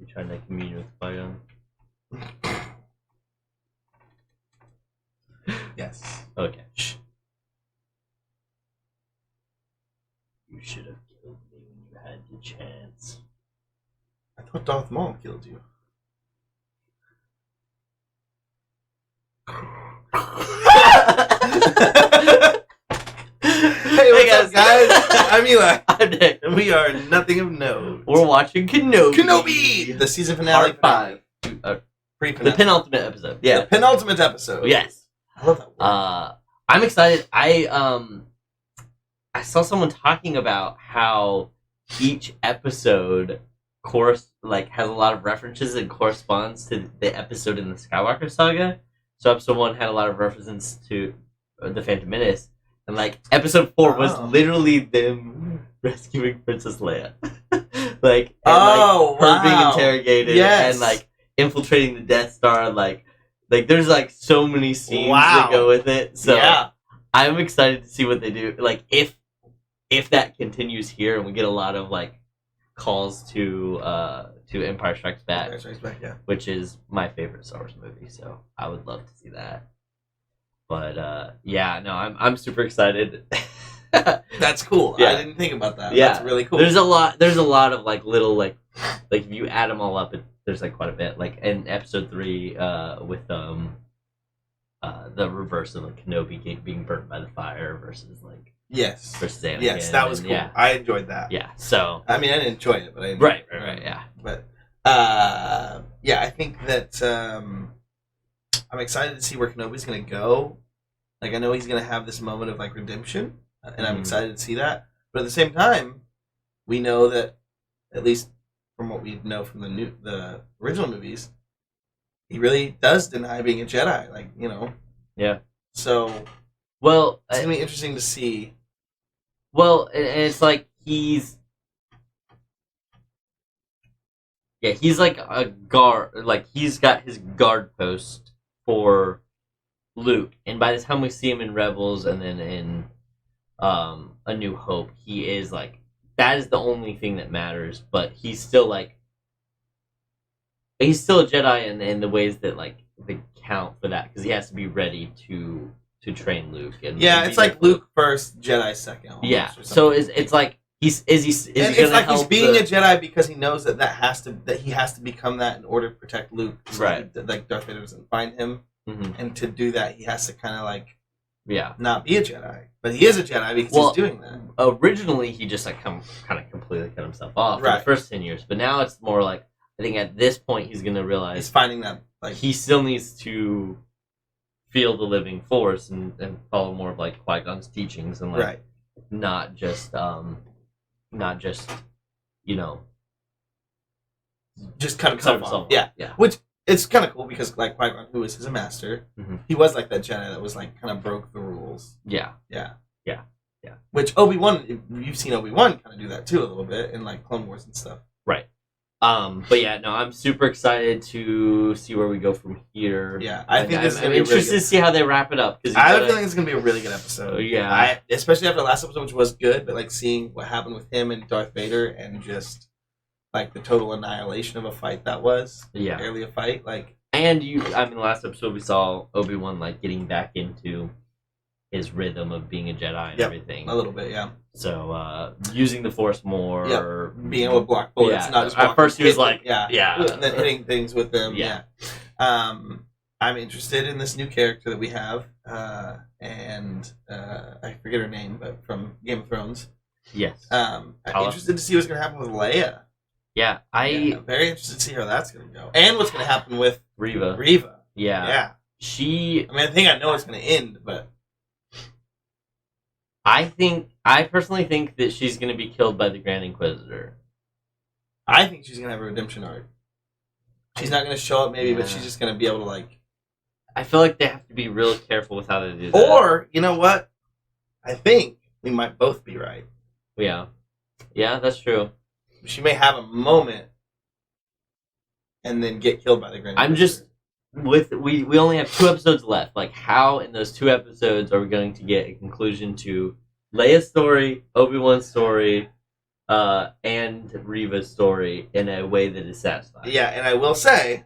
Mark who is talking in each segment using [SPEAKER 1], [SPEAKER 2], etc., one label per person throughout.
[SPEAKER 1] You trying to commune with Qui-Gon?
[SPEAKER 2] Yes.
[SPEAKER 1] Okay. Shh. You should have killed me when you had the chance.
[SPEAKER 2] I thought Darth Maul killed you. Hey, what's up, guys? I'm Eli.
[SPEAKER 1] I'm Nick.
[SPEAKER 2] And we are Nothing of Note.
[SPEAKER 1] We're watching Kenobi.
[SPEAKER 2] Kenobi! The season finale.
[SPEAKER 1] Part 5. The penultimate episode. Yeah.
[SPEAKER 2] The penultimate episode.
[SPEAKER 1] Yes.
[SPEAKER 2] I love that word.
[SPEAKER 1] I'm excited. I saw someone talking about how each episode has a lot of references and corresponds to the episode in the Skywalker saga. So episode 1 had a lot of references to the Phantom Menace, and episode 4 was literally them rescuing Princess Leia, her being interrogated and infiltrating the Death Star. There's so many scenes that go with it. So I'm excited to see what they do. If that continues here and we get a lot of calls to Empire Strikes Back, which is my favorite Star Wars movie, so I would love to see that. But I'm super excited.
[SPEAKER 2] That's cool. Yeah. I didn't think about that. Yeah. That's really cool.
[SPEAKER 1] There's a lot of little if you add them all up, there's quite a bit. In episode 3, with the reverse of Kenobi being burnt by the fire versus versus Anakin.
[SPEAKER 2] Yes, that was cool. Yeah. I enjoyed that.
[SPEAKER 1] Yeah. So
[SPEAKER 2] I mean, I didn't enjoy it, but I enjoyed it.
[SPEAKER 1] Right. Yeah.
[SPEAKER 2] But I think that I'm excited to see where Kenobi's gonna go. I know he's gonna have this moment of redemption, and I'm excited to see that. But at the same time, we know that, at least from what we know from the original movies, he really does deny being a Jedi.
[SPEAKER 1] Yeah.
[SPEAKER 2] So, it's gonna be interesting to see.
[SPEAKER 1] Well, and it's he's a guard. He's got his guard post for Luke, and by the time we see him in Rebels and then in A New Hope, he is that is the only thing that matters. But he's still he's still a Jedi in the ways that they count for that, because he has to be ready to train Luke. And
[SPEAKER 2] it's Luke first, Jedi second.
[SPEAKER 1] Yeah. So it's he's
[SPEAKER 2] he's being a Jedi because he knows that he has to become that in order to protect Luke. So
[SPEAKER 1] right.
[SPEAKER 2] Darth Vader doesn't find him, and to do that, he has to kind of not be a Jedi, but he is a Jedi because he's doing that.
[SPEAKER 1] Originally, he just kind of completely cut himself off for the first 10 years, but now it's more I think at this point he's gonna realize
[SPEAKER 2] he's finding that
[SPEAKER 1] he still needs to feel the living force and follow more of Qui-Gon's teachings and not just
[SPEAKER 2] just cut himself off.
[SPEAKER 1] Yeah.
[SPEAKER 2] Which it's kind of cool because Qui-Gon, who was his master, he was that Jedi that was kind of broke the rules.
[SPEAKER 1] Yeah.
[SPEAKER 2] Which Obi-Wan, you've seen Obi-Wan kind of do that too a little bit in Clone Wars and stuff.
[SPEAKER 1] Right. But I'm super excited to see where we go from here.
[SPEAKER 2] Yeah, I think this is
[SPEAKER 1] I'm interested to see how they wrap it up, because
[SPEAKER 2] I have a feeling it's gonna be a really good episode.
[SPEAKER 1] Yeah,
[SPEAKER 2] especially after the last episode, which was good, but seeing what happened with him and Darth Vader and just the total annihilation of a fight that was.
[SPEAKER 1] Yeah,
[SPEAKER 2] barely a fight.
[SPEAKER 1] And the last episode we saw Obi-Wan getting back into his rhythm of being a Jedi and everything.
[SPEAKER 2] A little bit, yeah.
[SPEAKER 1] So using the Force more,
[SPEAKER 2] being able to block bullets, not just
[SPEAKER 1] at first he was
[SPEAKER 2] and then hitting things with them. Yeah. I'm interested in this new character that we have, and I forget her name, but from Game of Thrones.
[SPEAKER 1] Yes.
[SPEAKER 2] I'm interested to see what's going to happen with Leia.
[SPEAKER 1] Yeah, I'm
[SPEAKER 2] very interested to see how that's going to go, and what's going to happen with
[SPEAKER 1] Reva.
[SPEAKER 2] Yeah.
[SPEAKER 1] She.
[SPEAKER 2] I think I know it's going to end, but.
[SPEAKER 1] I personally think that she's going to be killed by the Grand Inquisitor.
[SPEAKER 2] I think she's going to have a redemption arc. She's not going to show up maybe, but she's just going to be able to
[SPEAKER 1] I feel like they have to be real careful with how they do that.
[SPEAKER 2] Or, you know what? I think we might both be right.
[SPEAKER 1] Yeah. Yeah, that's true.
[SPEAKER 2] She may have a moment and then get killed by the Grand Inquisitor.
[SPEAKER 1] We only have 2 episodes left. How in those 2 episodes are we going to get a conclusion to Leia's story, Obi-Wan's story, and Reva's story in a way that is satisfying.
[SPEAKER 2] Yeah, and I will say,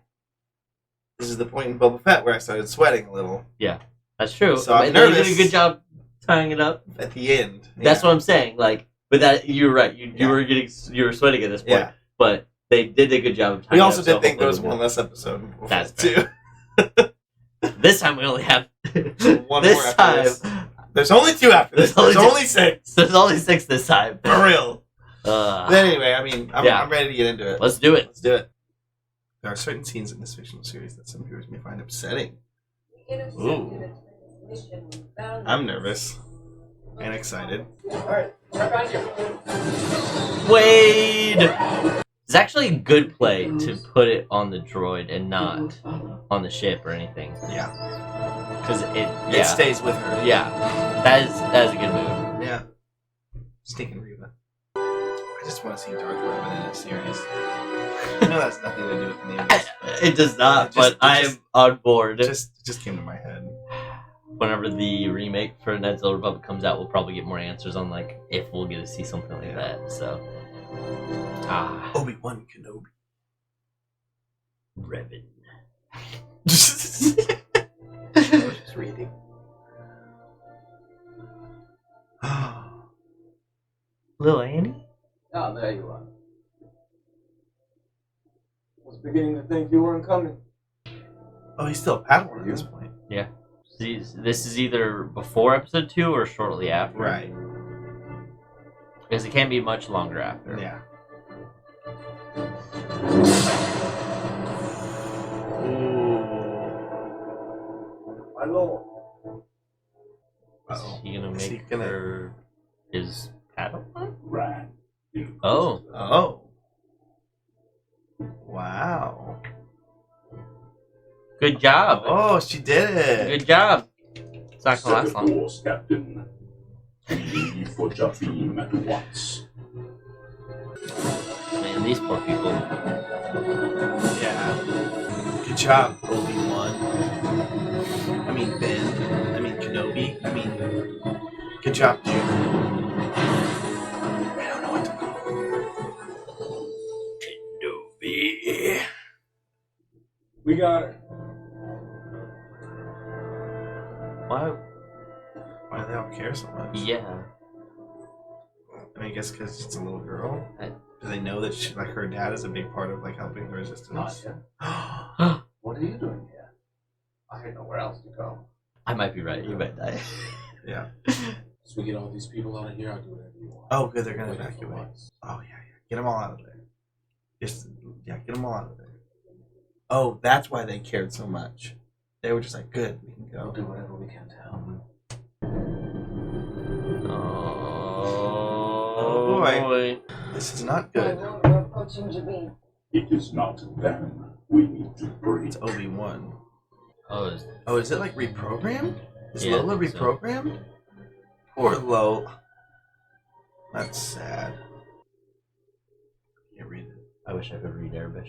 [SPEAKER 2] this is the point in Boba Fett where I started sweating a little.
[SPEAKER 1] Yeah, that's true.
[SPEAKER 2] So I'm
[SPEAKER 1] They
[SPEAKER 2] nervous.
[SPEAKER 1] did a good job tying it up.
[SPEAKER 2] At the end.
[SPEAKER 1] That's what I'm saying. Like, but that you're right. You were sweating at this point.
[SPEAKER 2] Yeah.
[SPEAKER 1] But they did a good job of tying
[SPEAKER 2] We
[SPEAKER 1] it
[SPEAKER 2] also
[SPEAKER 1] up.
[SPEAKER 2] did think there was one less episode in Boba
[SPEAKER 1] That's
[SPEAKER 2] Fett,
[SPEAKER 1] fair. This time we only have
[SPEAKER 2] One
[SPEAKER 1] this
[SPEAKER 2] more after
[SPEAKER 1] time.
[SPEAKER 2] this. There's only 2 after this.
[SPEAKER 1] There's
[SPEAKER 2] There's
[SPEAKER 1] only
[SPEAKER 2] only 6.
[SPEAKER 1] There's only 6 this time.
[SPEAKER 2] For real.
[SPEAKER 1] Uh,
[SPEAKER 2] But anyway, I mean, I'm
[SPEAKER 1] Yeah.
[SPEAKER 2] ready to get into it.
[SPEAKER 1] let's do it.
[SPEAKER 2] Let's do it. There are certain scenes in this fictional series that some viewers may find upsetting. Ooh. I'm nervous. And excited.
[SPEAKER 1] Wade. It's actually a good play to put it on the droid and not on the ship or anything.
[SPEAKER 2] Yeah.
[SPEAKER 1] Because
[SPEAKER 2] It
[SPEAKER 1] it
[SPEAKER 2] stays with her.
[SPEAKER 1] Yeah, that is a good move.
[SPEAKER 2] Yeah. Stinking Reva. I just want to see Darth Revan in a series. I know that's nothing to do with the name of this.
[SPEAKER 1] It does not,
[SPEAKER 2] It just-
[SPEAKER 1] but
[SPEAKER 2] it
[SPEAKER 1] I
[SPEAKER 2] just-
[SPEAKER 1] am on board.
[SPEAKER 2] It just came to my head.
[SPEAKER 1] Whenever the remake for Knights of the Republic comes out, we'll probably get more answers on like if we'll get to see something like that. So,
[SPEAKER 2] Obi-Wan Kenobi.
[SPEAKER 1] Revan.
[SPEAKER 2] I was just reading.
[SPEAKER 1] Little Annie?
[SPEAKER 3] Ah, there you are. I was beginning to think you weren't coming.
[SPEAKER 2] Oh, he's still a Padawan at this point.
[SPEAKER 1] Yeah. See, this is either before episode 2 or shortly after.
[SPEAKER 2] Right.
[SPEAKER 1] Because it can't be much longer after.
[SPEAKER 2] Yeah.
[SPEAKER 3] My lord.
[SPEAKER 1] Is he gonna
[SPEAKER 2] Is he
[SPEAKER 1] make
[SPEAKER 2] gonna-
[SPEAKER 1] her his Padawan?
[SPEAKER 3] Right.
[SPEAKER 1] Oh.
[SPEAKER 2] Oh. Wow.
[SPEAKER 1] Good job.
[SPEAKER 2] Oh, she did it.
[SPEAKER 1] Good job. It's not gonna last
[SPEAKER 4] Set
[SPEAKER 1] long.
[SPEAKER 4] the course, Captain. Leave for Jafim at once.
[SPEAKER 1] Man, these poor people.
[SPEAKER 2] Yeah. Good job, Obi-Wan. I mean, Ben. I mean, Kenobi. I mean, good job, dude. I don't know what to call Kenobi.
[SPEAKER 3] We got her.
[SPEAKER 1] Why?
[SPEAKER 2] Why do they all care so much?
[SPEAKER 1] Yeah.
[SPEAKER 2] I mean, I guess because it's a little girl. Do they know that she, like, her dad is a big part of like helping the resistance?
[SPEAKER 3] What are you doing here? I had nowhere else to go.
[SPEAKER 1] I might be right. You might die.
[SPEAKER 2] Yeah.
[SPEAKER 3] As we get all these people out of here, I'll do whatever you want.
[SPEAKER 2] Oh, good. They're gonna
[SPEAKER 3] Wait for
[SPEAKER 2] evacuate.
[SPEAKER 3] once.
[SPEAKER 2] Oh yeah. Get them all out of there. Just get them all out of there. Oh, that's why they cared so much. They were just like, good, we can
[SPEAKER 3] We'll
[SPEAKER 2] go.
[SPEAKER 3] do whatever we can to help.
[SPEAKER 1] Oh
[SPEAKER 2] boy. This is not good.
[SPEAKER 5] We're approaching Jabin.
[SPEAKER 4] It is not them we need to bring.
[SPEAKER 2] It's Obi-Wan.
[SPEAKER 1] Oh,
[SPEAKER 2] Oh, is it like reprogrammed? Is
[SPEAKER 1] Yeah, I
[SPEAKER 2] Lola
[SPEAKER 1] think so.
[SPEAKER 2] reprogrammed? Poor Lola. That's sad. Can't read it.
[SPEAKER 1] I wish I could read Arabic.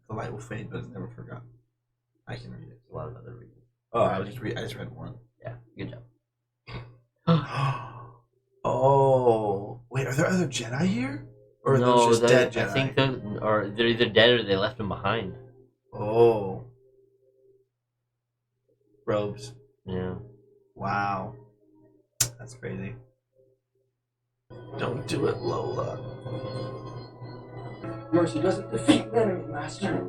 [SPEAKER 2] The light will fade, but it's never forgotten. I can read it.
[SPEAKER 1] A lot of other reasons.
[SPEAKER 2] Oh, I just read one.
[SPEAKER 1] Yeah, good job.
[SPEAKER 2] Oh, wait, are there other Jedi here? Or are those just dead Jedi?
[SPEAKER 1] I think they're either dead or they left them behind.
[SPEAKER 2] Oh. Robes.
[SPEAKER 1] Yeah.
[SPEAKER 2] Wow. That's crazy. Don't do it, Lola.
[SPEAKER 3] Mercy doesn't defeat an enemy, Master.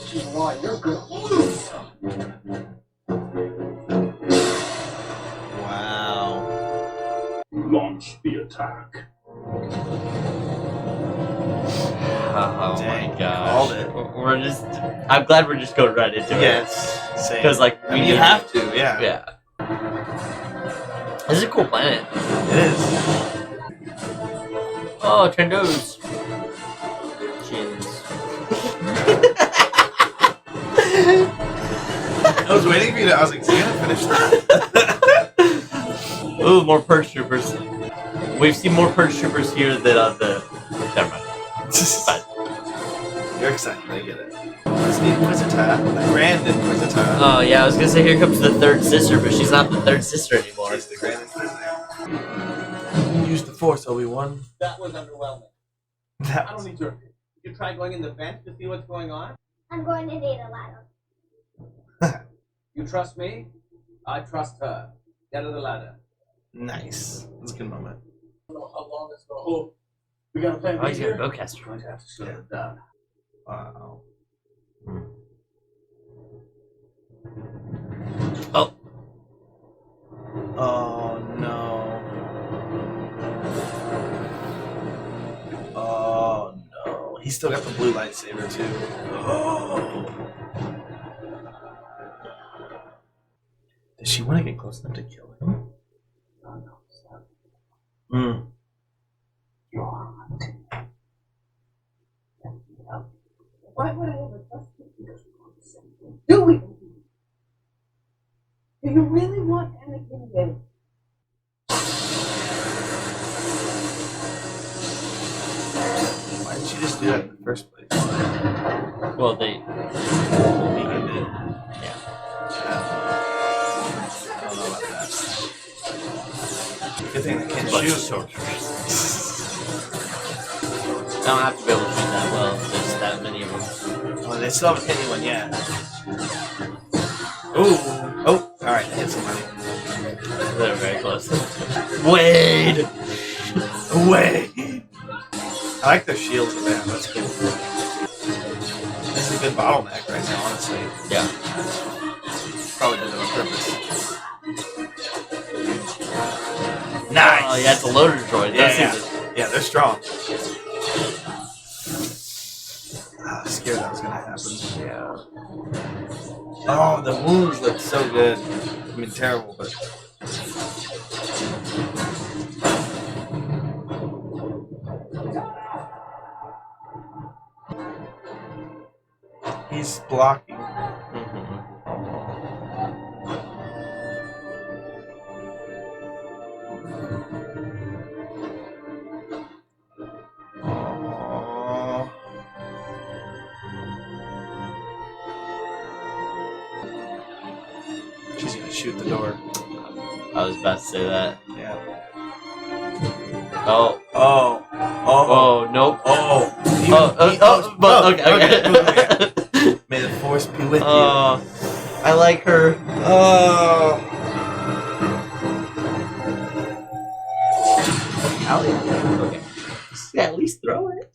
[SPEAKER 3] She's lying. You're good.
[SPEAKER 2] Wow.
[SPEAKER 4] Launch the attack.
[SPEAKER 1] Oh
[SPEAKER 2] Dang,
[SPEAKER 1] my gosh.
[SPEAKER 2] called it.
[SPEAKER 1] We're just. I'm glad we're just going right into it.
[SPEAKER 2] Yes. Same.
[SPEAKER 1] Because like
[SPEAKER 2] I mean, you have to, yeah.
[SPEAKER 1] Yeah. This is a cool planet.
[SPEAKER 2] It is.
[SPEAKER 1] Oh, Trendos. Chins.
[SPEAKER 2] I was waiting for you to. I was like, is he gonna finish that?
[SPEAKER 1] Ooh, more purge troopers. We've seen more purge troopers here than on the. Never mind.
[SPEAKER 2] You're excited. I get it. It's the Inquisitor, the Grand Inquisitor.
[SPEAKER 1] Oh yeah, I was gonna say here comes the third sister, but she's not the third sister anymore.
[SPEAKER 2] She's the Grand Inquisitor. Use the Force, Obi-Wan.
[SPEAKER 3] That was underwhelming. I don't need your opinion. You try going in the vent to see what's going on?
[SPEAKER 5] I'm going to need a ladder.
[SPEAKER 3] You trust me? I trust her. Get her the ladder.
[SPEAKER 2] Nice. That's a good moment.
[SPEAKER 3] I don't know how long it's going to hold. We got a plan
[SPEAKER 1] Oh,
[SPEAKER 3] B
[SPEAKER 1] he's got
[SPEAKER 3] here?
[SPEAKER 1] a bowcaster.
[SPEAKER 3] Going to have to slow it down.
[SPEAKER 2] Wow.
[SPEAKER 1] Oh,
[SPEAKER 2] Oh no. Oh no. He's still got the blue lightsaber too. Does she want to get close enough to kill him?
[SPEAKER 3] No, stop. You're hunting. Why would I ever trust you? Because we want the same thing. Do we? Do you really want Anakin dead?
[SPEAKER 2] Why didn't she just do that in the first place?
[SPEAKER 1] well they.
[SPEAKER 2] Negan did.
[SPEAKER 1] Yeah.
[SPEAKER 2] I don't know about that. Good thing they can't
[SPEAKER 1] Bunch of
[SPEAKER 2] shoot.
[SPEAKER 1] sorcerers. I don't have to be able to shoot that well. There's that many of them.
[SPEAKER 2] Oh, they still haven't hit anyone yet. Ooh. Oh, alright, hit somebody.
[SPEAKER 1] They're very close. Wade.
[SPEAKER 2] Away! I like their shields that they have, that's cool. This is a good bottleneck right now, honestly.
[SPEAKER 1] Yeah.
[SPEAKER 2] Probably did it on purpose.
[SPEAKER 1] Nice. Oh yeah, it's a loader droid.
[SPEAKER 2] Yeah,
[SPEAKER 1] That's
[SPEAKER 2] yeah.
[SPEAKER 1] even-
[SPEAKER 2] Yeah, they're strong. I was scared that was gonna happen.
[SPEAKER 1] Yeah.
[SPEAKER 2] Oh, the wounds look so good. I mean, terrible, but. He's blocking.
[SPEAKER 1] Mhm.
[SPEAKER 2] Oh. She's gonna shoot the door.
[SPEAKER 1] I was about to say that.
[SPEAKER 2] Yeah.
[SPEAKER 1] Oh.
[SPEAKER 2] Oh. Oh.
[SPEAKER 1] Oh. Nope.
[SPEAKER 2] Oh.
[SPEAKER 1] But okay.
[SPEAKER 2] Okay. May the force be with you.
[SPEAKER 1] Oh. I like her.
[SPEAKER 2] Oh.
[SPEAKER 1] Okay. Yeah, at least throw it.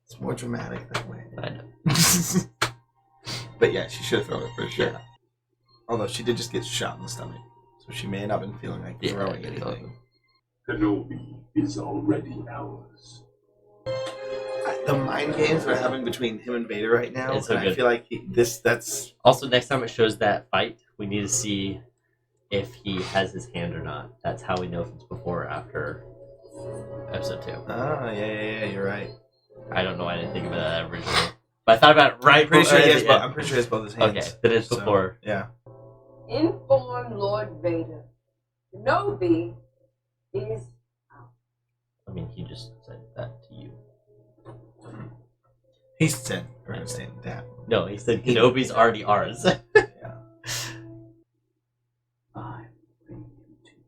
[SPEAKER 2] It's more dramatic that way.
[SPEAKER 1] I know.
[SPEAKER 2] But yeah, she should have thrown it for sure.
[SPEAKER 1] Yeah.
[SPEAKER 2] Although she did just get shot in the stomach, so she may not have been feeling like throwing
[SPEAKER 1] Yeah,
[SPEAKER 2] anything.
[SPEAKER 4] Kenobi is already ours.
[SPEAKER 2] The mind games they're having between him and Vader right now,
[SPEAKER 1] It's so
[SPEAKER 2] and I
[SPEAKER 1] good.
[SPEAKER 2] feel like that's
[SPEAKER 1] Also, next time it shows that fight, we need to see if he has his hand or not. That's how we know if it's before or after episode 2.
[SPEAKER 2] yeah, you're right.
[SPEAKER 1] I don't know why I didn't think about that originally. But I thought about it right
[SPEAKER 2] I'm pretty sure he
[SPEAKER 1] at
[SPEAKER 2] has
[SPEAKER 1] the
[SPEAKER 2] both.
[SPEAKER 1] end.
[SPEAKER 2] I'm pretty sure he has both his hands.
[SPEAKER 1] Okay, then it's
[SPEAKER 2] So,
[SPEAKER 1] before.
[SPEAKER 2] Yeah.
[SPEAKER 6] Inform Lord Vader. Kenobi is
[SPEAKER 1] I mean, he just said that to you.
[SPEAKER 2] He said we're gonna stand down.
[SPEAKER 1] No, he said Kenobi's already ours.
[SPEAKER 2] Yeah.
[SPEAKER 3] I'm bringing him to you.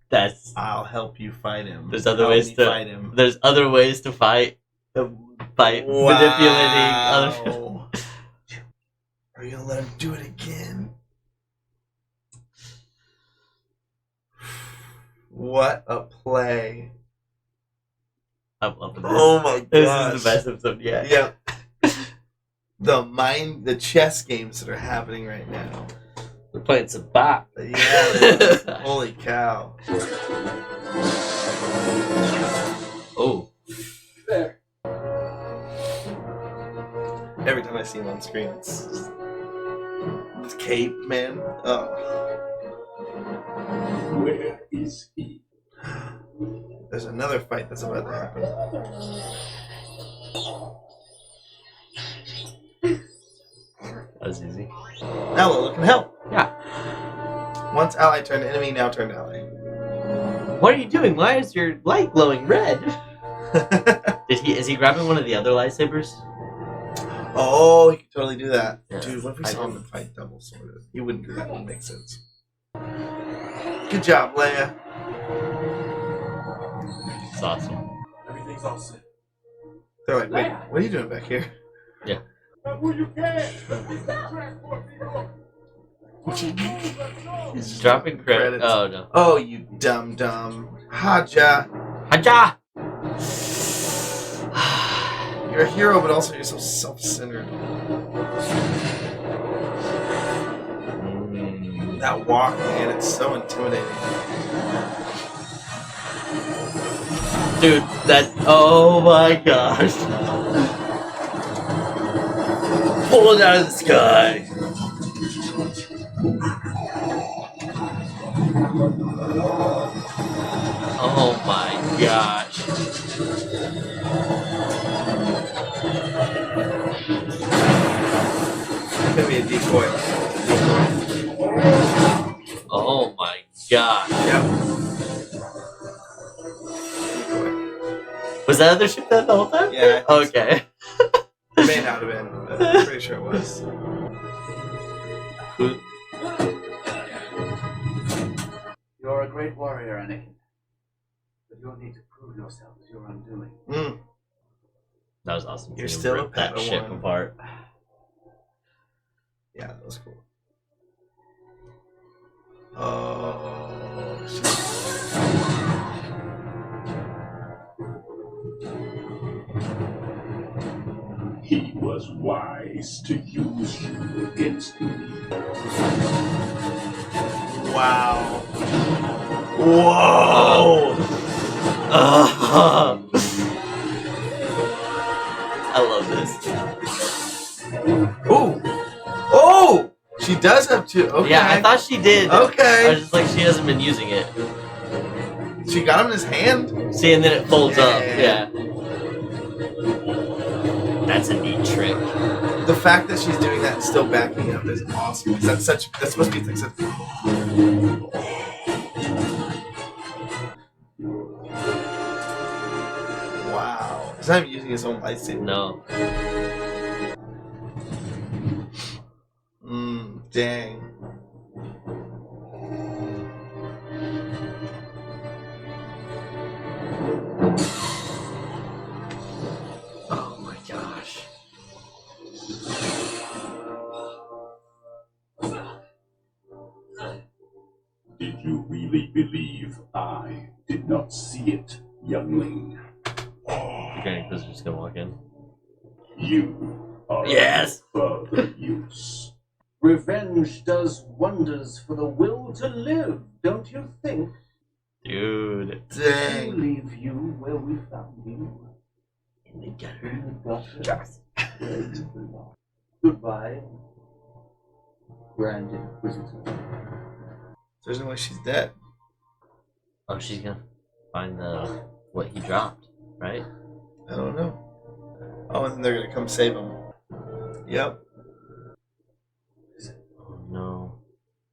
[SPEAKER 1] That's
[SPEAKER 2] I'll help you fight him.
[SPEAKER 1] There's other
[SPEAKER 2] Help
[SPEAKER 1] ways
[SPEAKER 2] me
[SPEAKER 1] to-
[SPEAKER 2] fight him.
[SPEAKER 1] there's other ways to fight manipulating other.
[SPEAKER 2] Wow. Are you gonna let him do it again? What a play!
[SPEAKER 1] I'm loving this.
[SPEAKER 2] Oh my
[SPEAKER 1] This
[SPEAKER 2] gosh!
[SPEAKER 1] is the best episode yet.
[SPEAKER 2] Yeah. The chess games that are happening right now.
[SPEAKER 1] We're playing some bop.
[SPEAKER 2] Yeah. Holy cow!
[SPEAKER 1] Oh,
[SPEAKER 3] There.
[SPEAKER 2] Every time I see him on screen, it's just this cape, man. Oh.
[SPEAKER 4] Where is he?
[SPEAKER 2] There's another fight that's about to happen.
[SPEAKER 1] that was easy.
[SPEAKER 2] Now Lola can help.
[SPEAKER 1] Yeah.
[SPEAKER 2] Once ally turned enemy, now turned ally.
[SPEAKER 1] What are you doing? Why is your light glowing red? Is he grabbing one of the other lightsabers?
[SPEAKER 2] Oh, he could totally do that.
[SPEAKER 1] Yeah.
[SPEAKER 2] Dude, what if we saw him fight double sworded? He wouldn't do that. It wouldn't make sense. Good job, Leia.
[SPEAKER 1] It's awesome.
[SPEAKER 4] Everything's all set.
[SPEAKER 2] They're like, wait, what are you doing back here?
[SPEAKER 4] Who you can? Transport vehicle.
[SPEAKER 1] He's dropping credits. Oh no.
[SPEAKER 2] Oh, you dumb. Haja.
[SPEAKER 1] Haja!
[SPEAKER 2] You're a hero, but also you're so self-centered. That walk, man, it's so intimidating.
[SPEAKER 1] Dude, oh my gosh. Pull it out of the sky. Oh my gosh.
[SPEAKER 2] It's gonna be a decoy.
[SPEAKER 1] Oh my gosh.
[SPEAKER 2] Yep.
[SPEAKER 1] Was that other ship that the whole time?
[SPEAKER 2] Yeah.
[SPEAKER 1] Okay.
[SPEAKER 2] It may not have been, but I'm pretty sure it was.
[SPEAKER 3] You're a great warrior, Anakin. But you'll need to prove yourself to your undoing.
[SPEAKER 1] That was awesome.
[SPEAKER 2] You're
[SPEAKER 1] seeing
[SPEAKER 2] still
[SPEAKER 1] him
[SPEAKER 2] a
[SPEAKER 1] rip that ship
[SPEAKER 2] Padawan.
[SPEAKER 1] apart.
[SPEAKER 2] Yeah, that was cool. Oh, shit.
[SPEAKER 4] He was wise to use you against me.
[SPEAKER 2] Wow. Whoa!
[SPEAKER 1] I love this.
[SPEAKER 2] Ooh! Oh! She does have two. Okay.
[SPEAKER 1] Yeah, I thought she did. I
[SPEAKER 2] Okay.
[SPEAKER 1] was just like, she hasn't been using it.
[SPEAKER 2] She got him in his hand.
[SPEAKER 1] See, and then it folds up.
[SPEAKER 2] Yeah.
[SPEAKER 1] Yeah. That's a neat trick.
[SPEAKER 2] The fact that she's doing that and still backing up is awesome. 'Cause that's supposed to be like such. Wow. He's not even using his own lightsaber.
[SPEAKER 1] No.
[SPEAKER 2] Dang.
[SPEAKER 1] Oh my gosh.
[SPEAKER 4] Did you really believe I did not see it, youngling?
[SPEAKER 1] The Grand Inquisitor's gonna walk in.
[SPEAKER 4] You are
[SPEAKER 1] Yes!
[SPEAKER 4] of further use.
[SPEAKER 3] Revenge does wonders for the will to live, don't you think?
[SPEAKER 1] Dude.
[SPEAKER 3] We'll
[SPEAKER 2] Dang.
[SPEAKER 3] leave you where we found you.
[SPEAKER 1] In the gutter.
[SPEAKER 3] In the gutter. Where you belong. Goodbye, Grand Inquisitor.
[SPEAKER 2] There's no way she's dead.
[SPEAKER 1] Oh, she's gonna find what he dropped, right?
[SPEAKER 2] I don't know. Oh, and then they're gonna come save him. Yep.
[SPEAKER 1] Oh no.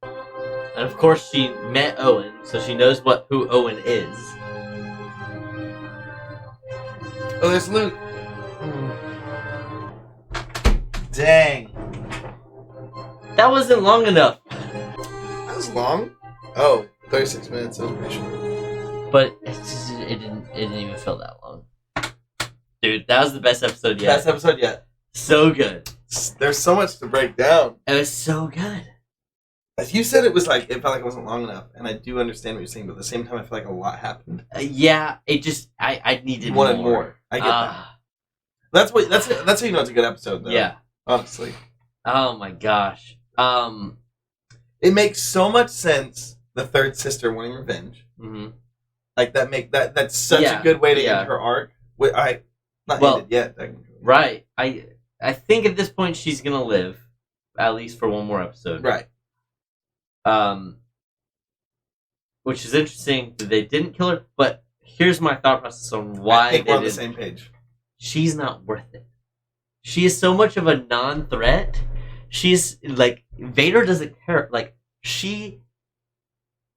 [SPEAKER 1] And of course she met Owen, so she knows who Owen is.
[SPEAKER 2] Oh, there's Luke. Dang.
[SPEAKER 1] That wasn't long enough.
[SPEAKER 2] That was long. Oh, 36 minutes. That was pretty short.
[SPEAKER 1] But it didn't even feel that long. Dude, that was the best episode yet.
[SPEAKER 2] Best episode yet.
[SPEAKER 1] So good.
[SPEAKER 2] There's so much to break down.
[SPEAKER 1] It was so good.
[SPEAKER 2] As you said, it felt like it wasn't long enough, and I do understand what you're saying, but at the same time, I feel like a lot happened.
[SPEAKER 1] Yeah, it just I needed
[SPEAKER 2] Wanted
[SPEAKER 1] more.
[SPEAKER 2] more. I get that. That's how you know it's a good episode, though.
[SPEAKER 1] Yeah.
[SPEAKER 2] Honestly,
[SPEAKER 1] Oh my gosh.
[SPEAKER 2] it makes so much sense. The third sister wanting revenge,
[SPEAKER 1] Mhm.
[SPEAKER 2] like that's such
[SPEAKER 1] Yeah,
[SPEAKER 2] a good way to
[SPEAKER 1] yeah.
[SPEAKER 2] end her arc. Not
[SPEAKER 1] Well,
[SPEAKER 2] ended yet. Technically.
[SPEAKER 1] Right. I think at this point she's gonna live, at least for one more episode.
[SPEAKER 2] Right.
[SPEAKER 1] Which is interesting that they didn't kill her, but here's my thought process on why
[SPEAKER 2] I think
[SPEAKER 1] they
[SPEAKER 2] we're on the
[SPEAKER 1] didn't.
[SPEAKER 2] same page.
[SPEAKER 1] She's not worth it. She is so much of a non-threat. She's like Vader doesn't care. Like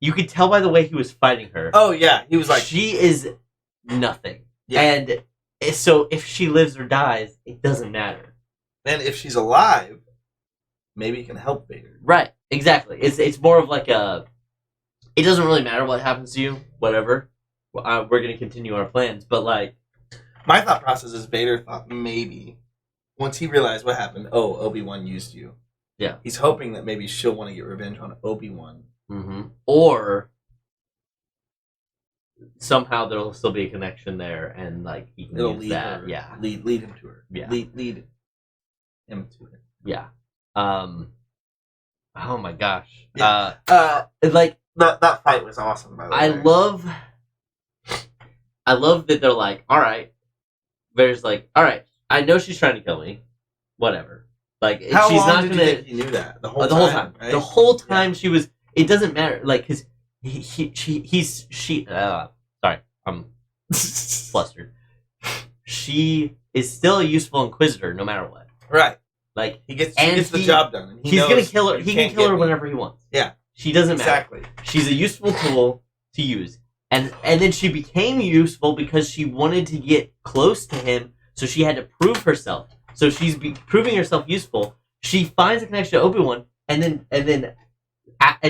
[SPEAKER 1] you could tell by the way he was fighting her.
[SPEAKER 2] Oh yeah, he was like,
[SPEAKER 1] she is nothing.
[SPEAKER 2] Yeah.
[SPEAKER 1] And so if she lives or dies, it doesn't matter.
[SPEAKER 2] And if she's alive, maybe it can help Vader.
[SPEAKER 1] Right. Exactly. It's more of like a. It doesn't really matter what happens to you. Whatever. We're gonna continue our plans, but like.
[SPEAKER 2] My thought process is Vader thought maybe once he realized what happened, Obi-Wan used you.
[SPEAKER 1] Yeah.
[SPEAKER 2] He's hoping that maybe she'll want to get revenge on Obi-Wan.
[SPEAKER 1] Mm-hmm. Or somehow there'll still be a connection there, and like he can
[SPEAKER 2] It'll
[SPEAKER 1] use
[SPEAKER 2] lead
[SPEAKER 1] that.
[SPEAKER 2] her.
[SPEAKER 1] Yeah.
[SPEAKER 2] Lead him to her.
[SPEAKER 1] Yeah.
[SPEAKER 2] Lead him to her.
[SPEAKER 1] Yeah. Oh my gosh.
[SPEAKER 2] Yeah.
[SPEAKER 1] Like
[SPEAKER 2] That fight was awesome, by the way.
[SPEAKER 1] I love that they're like, all right. Vader's like, all right. I know she's trying to kill me. Whatever. Like
[SPEAKER 2] How
[SPEAKER 1] she's
[SPEAKER 2] long
[SPEAKER 1] not
[SPEAKER 2] did
[SPEAKER 1] gonna.
[SPEAKER 2] you think he knew that? The whole
[SPEAKER 1] the whole
[SPEAKER 2] time.
[SPEAKER 1] time.
[SPEAKER 2] Right?
[SPEAKER 1] The whole time she was. It doesn't matter. Like because sorry, I'm flustered. She is still a useful Inquisitor, no matter what.
[SPEAKER 2] Right.
[SPEAKER 1] Like
[SPEAKER 2] He gets
[SPEAKER 1] And
[SPEAKER 2] the
[SPEAKER 1] he-
[SPEAKER 2] job done. And
[SPEAKER 1] he's gonna
[SPEAKER 2] knows
[SPEAKER 1] kill her.
[SPEAKER 2] you
[SPEAKER 1] He
[SPEAKER 2] can't
[SPEAKER 1] can kill
[SPEAKER 2] get
[SPEAKER 1] her
[SPEAKER 2] me.
[SPEAKER 1] whenever he wants.
[SPEAKER 2] Yeah.
[SPEAKER 1] She doesn't matter.
[SPEAKER 2] Exactly.
[SPEAKER 1] She's a useful tool to use. And then she became useful because she wanted to get close to him, so she had to prove herself. So she's proving herself useful. She finds a connection to Obi-Wan, and then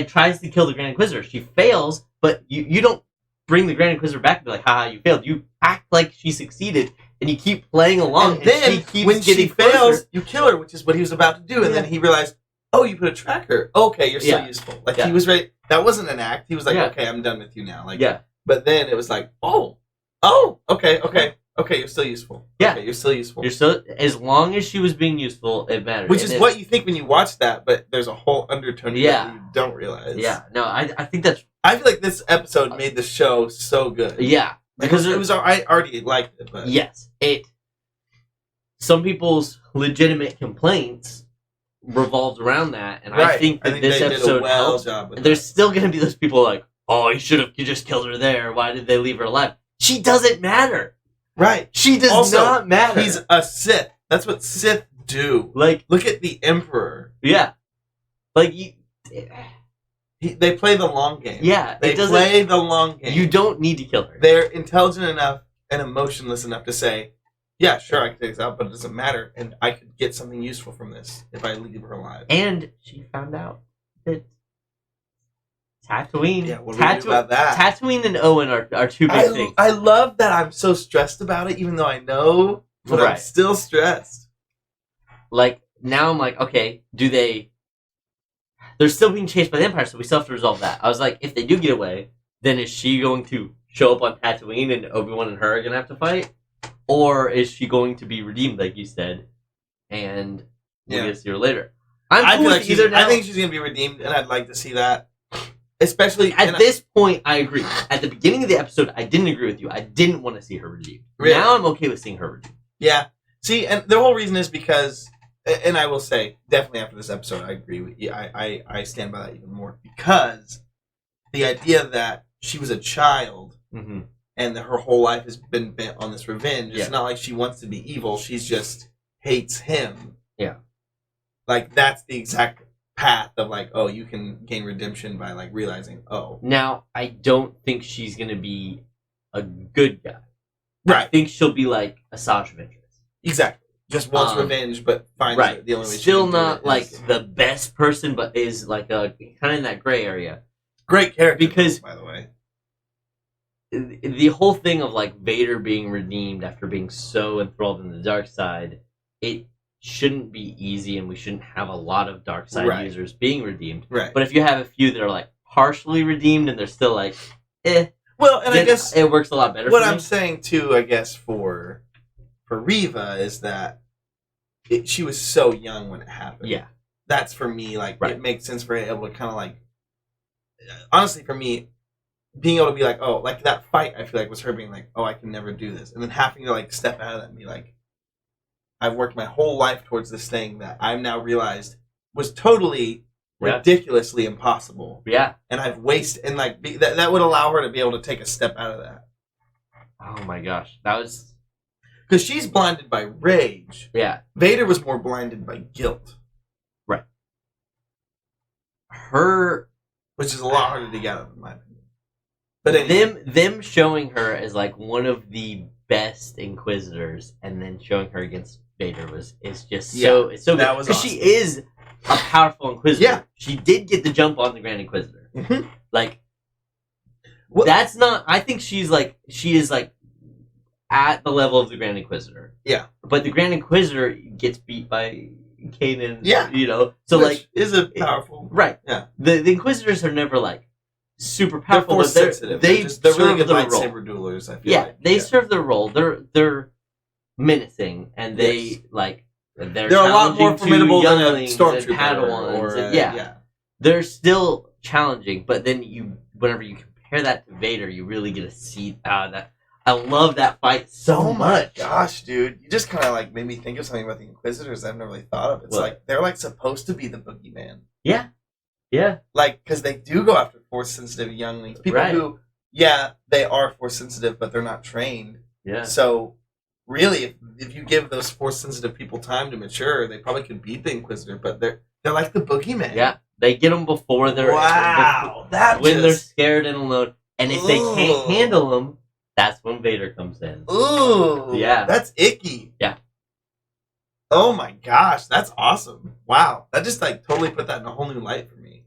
[SPEAKER 1] tries to kill the Grand Inquisitor. She fails, but you don't bring the Grand Inquisitor back and be like, haha, you failed. You act like she succeeded, and you keep playing along,
[SPEAKER 2] And then,
[SPEAKER 1] she keeps
[SPEAKER 2] when
[SPEAKER 1] getting
[SPEAKER 2] she fails,
[SPEAKER 1] closer.
[SPEAKER 2] you kill her, which is what he was about to do. And then he realized, oh, you put a tracker. Okay, you're so
[SPEAKER 1] Yeah.
[SPEAKER 2] useful. Like,
[SPEAKER 1] Yeah.
[SPEAKER 2] he was ready. That wasn't an act. He was like,
[SPEAKER 1] Yeah.
[SPEAKER 2] okay, I'm done with you now. Like,
[SPEAKER 1] Yeah.
[SPEAKER 2] But then it was like, okay, you're still useful.
[SPEAKER 1] Yeah.
[SPEAKER 2] Okay, you're still useful.
[SPEAKER 1] You're so as long as she was being useful, it mattered.
[SPEAKER 2] Which
[SPEAKER 1] And
[SPEAKER 2] is what you think when you watch that, but there's a whole undertone to
[SPEAKER 1] Yeah.
[SPEAKER 2] that you don't realize.
[SPEAKER 1] Yeah, no, I think that's
[SPEAKER 2] I feel like this episode made the show so good.
[SPEAKER 1] yeah.
[SPEAKER 2] Because it was, I already liked it, but
[SPEAKER 1] Yes, some people's legitimate complaints revolved around that, and I think that this
[SPEAKER 2] they did
[SPEAKER 1] episode
[SPEAKER 2] a well
[SPEAKER 1] helps.
[SPEAKER 2] job with
[SPEAKER 1] There's still going to be those people like, oh, you just killed her there. Why did they leave her alive? She doesn't matter.
[SPEAKER 2] that. Right.
[SPEAKER 1] She does
[SPEAKER 2] Also,
[SPEAKER 1] not matter.
[SPEAKER 2] He's a Sith. That's what Sith do.
[SPEAKER 1] like,
[SPEAKER 2] Look at the Emperor.
[SPEAKER 1] yeah, like you,
[SPEAKER 2] They play the long game.
[SPEAKER 1] yeah.
[SPEAKER 2] They
[SPEAKER 1] It doesn't.
[SPEAKER 2] play the long game.
[SPEAKER 1] You don't need to kill her.
[SPEAKER 2] They're intelligent enough and emotionless enough to say, yeah, sure, I can take this out, but it doesn't matter, and I could get something useful from this if I leave her alive.
[SPEAKER 1] And she found out that Tatooine.
[SPEAKER 2] Yeah, what do we do about that?
[SPEAKER 1] Tatooine and Owen are two big things.
[SPEAKER 2] I love that I'm so stressed about it, even though I know, but I'm
[SPEAKER 1] Right.
[SPEAKER 2] still stressed.
[SPEAKER 1] Like, now I'm like, okay, they're still being chased by the Empire, so we still have to resolve that. I was like, if they do get away, then is she going to show up on Tatooine and Obi-Wan and her are going to have to fight? Or is she going to be redeemed, like you said, and we'll
[SPEAKER 2] Yeah.
[SPEAKER 1] get to see her later? I'm
[SPEAKER 2] I
[SPEAKER 1] cool
[SPEAKER 2] feel
[SPEAKER 1] with
[SPEAKER 2] like
[SPEAKER 1] either now.
[SPEAKER 2] I think she's gonna be redeemed, and I'd like to see that. Especially
[SPEAKER 1] At this point, I agree. At the beginning of the episode, I didn't agree with you. I didn't want to see her redeemed.
[SPEAKER 2] Really?
[SPEAKER 1] Now I'm okay with seeing her redeemed.
[SPEAKER 2] yeah. See, and the whole reason is because, and I will say, definitely after this episode, I agree with you. I stand by that even more because the idea that she was a child
[SPEAKER 1] Mm-hmm.
[SPEAKER 2] and that her whole life has been bent on this revenge.
[SPEAKER 1] Yeah.
[SPEAKER 2] It's not like she wants to be evil. She's just hates him.
[SPEAKER 1] Yeah.
[SPEAKER 2] Like, that's the exact path of, like, oh, you can gain redemption by, like, realizing, oh.
[SPEAKER 1] Now, I don't think she's going to be a good guy. I
[SPEAKER 2] Right.
[SPEAKER 1] think she'll be like Asajj Ventress.
[SPEAKER 2] Exactly. Just wants revenge, but finds
[SPEAKER 1] Right.
[SPEAKER 2] that the only way she
[SPEAKER 1] Still
[SPEAKER 2] can do
[SPEAKER 1] not
[SPEAKER 2] it
[SPEAKER 1] like
[SPEAKER 2] is-
[SPEAKER 1] the best person, but is like a kind of in that gray area.
[SPEAKER 2] Great character,
[SPEAKER 1] because-
[SPEAKER 2] by the way.
[SPEAKER 1] The whole thing of like Vader being redeemed after being so enthralled in the dark side, it shouldn't be easy, and we shouldn't have a lot of dark side
[SPEAKER 2] Right.
[SPEAKER 1] users being redeemed.
[SPEAKER 2] Right.
[SPEAKER 1] But if you have a few that are like partially redeemed and they're still like,
[SPEAKER 2] Well, and I
[SPEAKER 1] then
[SPEAKER 2] guess
[SPEAKER 1] it works a lot better.
[SPEAKER 2] what
[SPEAKER 1] for
[SPEAKER 2] I'm
[SPEAKER 1] me.
[SPEAKER 2] saying too, I guess for Reva is that she was so young when it happened.
[SPEAKER 1] Yeah.
[SPEAKER 2] That's for me. Like,
[SPEAKER 1] Right.
[SPEAKER 2] it makes sense for her able to kind of like. Honestly, for me, being able to be like, oh, like that fight, I feel like was her being like, oh, I can never do this, and then having to like step out of that and be like, I've worked my whole life towards this thing that I've now realized was totally
[SPEAKER 1] Yeah.
[SPEAKER 2] ridiculously impossible,
[SPEAKER 1] Yeah.
[SPEAKER 2] and I've wasted, and like that would allow her to be able to take a step out of that.
[SPEAKER 1] Oh my gosh, that was
[SPEAKER 2] Because she's blinded by rage.
[SPEAKER 1] yeah.
[SPEAKER 2] Vader was more blinded by guilt,
[SPEAKER 1] Her
[SPEAKER 2] which is a lot harder to get out of, in my opinion. But anyway,
[SPEAKER 1] them showing her as like one of the best Inquisitors, and then showing her against Vader is just
[SPEAKER 2] Yeah,
[SPEAKER 1] so it's so
[SPEAKER 2] that
[SPEAKER 1] good
[SPEAKER 2] was
[SPEAKER 1] because
[SPEAKER 2] awesome.
[SPEAKER 1] she is a powerful Inquisitor.
[SPEAKER 2] Yeah.
[SPEAKER 1] She did get the jump on the Grand Inquisitor.
[SPEAKER 2] Mhm.
[SPEAKER 1] Like
[SPEAKER 2] Well-
[SPEAKER 1] that's not. I think she is like at the level of the Grand Inquisitor.
[SPEAKER 2] Yeah.
[SPEAKER 1] But the Grand Inquisitor gets beat by Kanan.
[SPEAKER 2] Yeah.
[SPEAKER 1] You know. So
[SPEAKER 2] Which
[SPEAKER 1] like
[SPEAKER 2] is a powerful.
[SPEAKER 1] right.
[SPEAKER 2] Yeah.
[SPEAKER 1] The Inquisitors are never like super
[SPEAKER 2] They're
[SPEAKER 1] powerful.
[SPEAKER 2] force
[SPEAKER 1] but they're
[SPEAKER 2] sensitive.
[SPEAKER 1] They
[SPEAKER 2] they're really
[SPEAKER 1] serve
[SPEAKER 2] good
[SPEAKER 1] their role.
[SPEAKER 2] lightsaber duelers. I feel
[SPEAKER 1] Yeah,
[SPEAKER 2] like.
[SPEAKER 1] they serve their role. They're menacing and they
[SPEAKER 2] Yes.
[SPEAKER 1] like they're
[SPEAKER 2] They're a lot more
[SPEAKER 1] challenging to
[SPEAKER 2] formidable than a
[SPEAKER 1] younglings and
[SPEAKER 2] stormtrooper
[SPEAKER 1] Padawans.
[SPEAKER 2] or
[SPEAKER 1] and- yeah. They're still challenging, but then whenever you compare that to Vader, you really get to see that. I love that fight so
[SPEAKER 2] Oh my
[SPEAKER 1] much.
[SPEAKER 2] gosh, dude! You just kind of like made me think of something about the Inquisitors I've never really thought of. It's
[SPEAKER 1] What?
[SPEAKER 2] like they're like supposed to be the boogeyman,
[SPEAKER 1] Yeah,
[SPEAKER 2] like because they do go after force sensitive younglings, people
[SPEAKER 1] Right.
[SPEAKER 2] who, yeah, they are force sensitive, but they're not trained.
[SPEAKER 1] yeah.
[SPEAKER 2] So really, if you give those force sensitive people time to mature, they probably could beat the Inquisitor. But they're like the boogeyman.
[SPEAKER 1] Yeah, they get them before they're
[SPEAKER 2] Wow, that
[SPEAKER 1] when they're
[SPEAKER 2] just
[SPEAKER 1] scared and alone, and if they can't
[SPEAKER 2] Ooh.
[SPEAKER 1] handle them, that's when Vader comes in.
[SPEAKER 2] ooh,
[SPEAKER 1] Yeah.
[SPEAKER 2] that's icky.
[SPEAKER 1] Yeah.
[SPEAKER 2] Oh my gosh, that's awesome! Wow, that just like totally put that in a whole new light for me.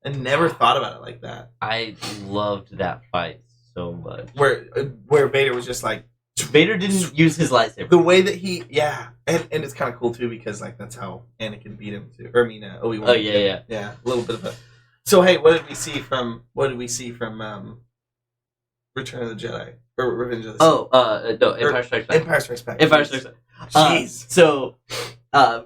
[SPEAKER 2] I never thought about it like that.
[SPEAKER 1] I loved that fight so much.
[SPEAKER 2] Where Vader was just like
[SPEAKER 1] Vader didn't use his lightsaber.
[SPEAKER 2] the way that he, yeah, and it's kind of cool too because like that's how Anakin beat him too. Or I mean, Obi-Wan.
[SPEAKER 1] Oh yeah.
[SPEAKER 2] Yeah, a little bit of a. So hey, what did we see from Return of the Jedi or Revenge of the Sith?
[SPEAKER 1] Oh, no, Empire Strikes Back.
[SPEAKER 2] Empire Strikes Back.
[SPEAKER 1] Empire Strikes Back.
[SPEAKER 2] Jeez.
[SPEAKER 1] So,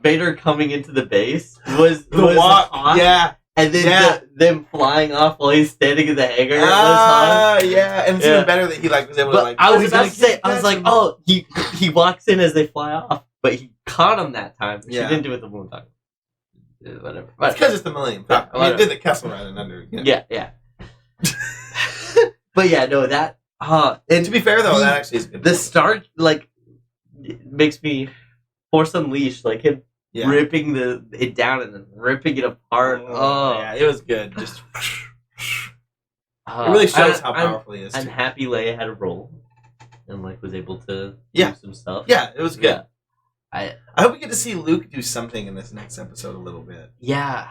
[SPEAKER 1] Vader coming into the base was
[SPEAKER 2] The walk,
[SPEAKER 1] hot,
[SPEAKER 2] yeah,
[SPEAKER 1] and then
[SPEAKER 2] yeah.
[SPEAKER 1] them flying off while he's standing in the hangar was hot.
[SPEAKER 2] yeah, and it's
[SPEAKER 1] Yeah.
[SPEAKER 2] even better that he like was able to
[SPEAKER 1] But
[SPEAKER 2] like.
[SPEAKER 1] I was
[SPEAKER 2] he's
[SPEAKER 1] about
[SPEAKER 2] gonna
[SPEAKER 1] to say,
[SPEAKER 2] kick
[SPEAKER 1] I was
[SPEAKER 2] that
[SPEAKER 1] like,
[SPEAKER 2] and-
[SPEAKER 1] oh, he walks in as they fly off, but he caught him that time. She
[SPEAKER 2] Yeah.
[SPEAKER 1] didn't do it the one time. Whatever.
[SPEAKER 2] It's because it's the Millennium Falcon.
[SPEAKER 1] Yeah,
[SPEAKER 2] I mean, it did
[SPEAKER 1] whatever.
[SPEAKER 2] the Kessel Run and under. You know.
[SPEAKER 1] Yeah. But yeah, no, that
[SPEAKER 2] And to be fair though,
[SPEAKER 1] The-
[SPEAKER 2] that actually is good.
[SPEAKER 1] the start like it makes me Force Unleashed, like him
[SPEAKER 2] Yeah.
[SPEAKER 1] ripping it down and then ripping it apart. Oh,
[SPEAKER 2] yeah, it was good. Just
[SPEAKER 1] Uh,
[SPEAKER 2] it really shows
[SPEAKER 1] I-
[SPEAKER 2] how
[SPEAKER 1] I'm-
[SPEAKER 2] powerful he is.
[SPEAKER 1] I'm
[SPEAKER 2] too.
[SPEAKER 1] happy Leia had a role and like was able to
[SPEAKER 2] Yeah.
[SPEAKER 1] do some stuff.
[SPEAKER 2] Yeah, it was good.
[SPEAKER 1] Yeah.
[SPEAKER 2] I hope we get to see Luke do something in this next episode a little bit.
[SPEAKER 1] Yeah.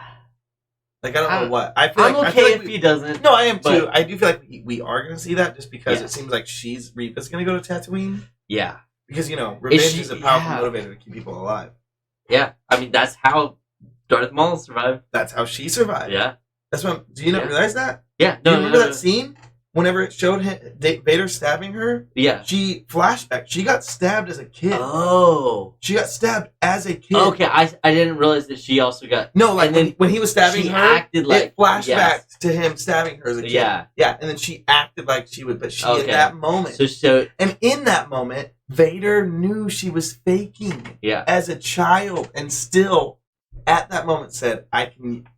[SPEAKER 2] Like I don't know
[SPEAKER 1] I'm-
[SPEAKER 2] what. I feel
[SPEAKER 1] I'm
[SPEAKER 2] like, I
[SPEAKER 1] okay
[SPEAKER 2] feel like
[SPEAKER 1] if he doesn't.
[SPEAKER 2] No, I am too.
[SPEAKER 1] but-
[SPEAKER 2] I do feel like we are going to see that just because
[SPEAKER 1] Yeah.
[SPEAKER 2] it seems like Reva's going to go to Tatooine
[SPEAKER 1] Yeah.
[SPEAKER 2] because revenge
[SPEAKER 1] she-
[SPEAKER 2] is a powerful
[SPEAKER 1] yeah.
[SPEAKER 2] motivator to keep people alive.
[SPEAKER 1] Yeah. I mean, that's how Darth Maul survived.
[SPEAKER 2] That's how she survived.
[SPEAKER 1] Yeah.
[SPEAKER 2] That's what. Do you not
[SPEAKER 1] Yeah.
[SPEAKER 2] realize that?
[SPEAKER 1] Yeah.
[SPEAKER 2] Do
[SPEAKER 1] No,
[SPEAKER 2] you remember
[SPEAKER 1] no,
[SPEAKER 2] that scene? Whenever it showed Vader stabbing her,
[SPEAKER 1] Yeah.
[SPEAKER 2] she flashback. She got stabbed as a kid.
[SPEAKER 1] Oh.
[SPEAKER 2] She got stabbed as a kid.
[SPEAKER 1] Okay, I didn't realize that she also got.
[SPEAKER 2] No, like
[SPEAKER 1] And then
[SPEAKER 2] when he was stabbing
[SPEAKER 1] she
[SPEAKER 2] her,
[SPEAKER 1] acted like
[SPEAKER 2] it flashback
[SPEAKER 1] yes.
[SPEAKER 2] to him stabbing her as a kid.
[SPEAKER 1] Yeah.
[SPEAKER 2] Yeah, and then she acted like she would, but she
[SPEAKER 1] Okay.
[SPEAKER 2] in that moment,
[SPEAKER 1] So
[SPEAKER 2] and in that moment, Vader knew she was faking
[SPEAKER 1] yeah.
[SPEAKER 2] as a child, and still, at that moment, said, "I can."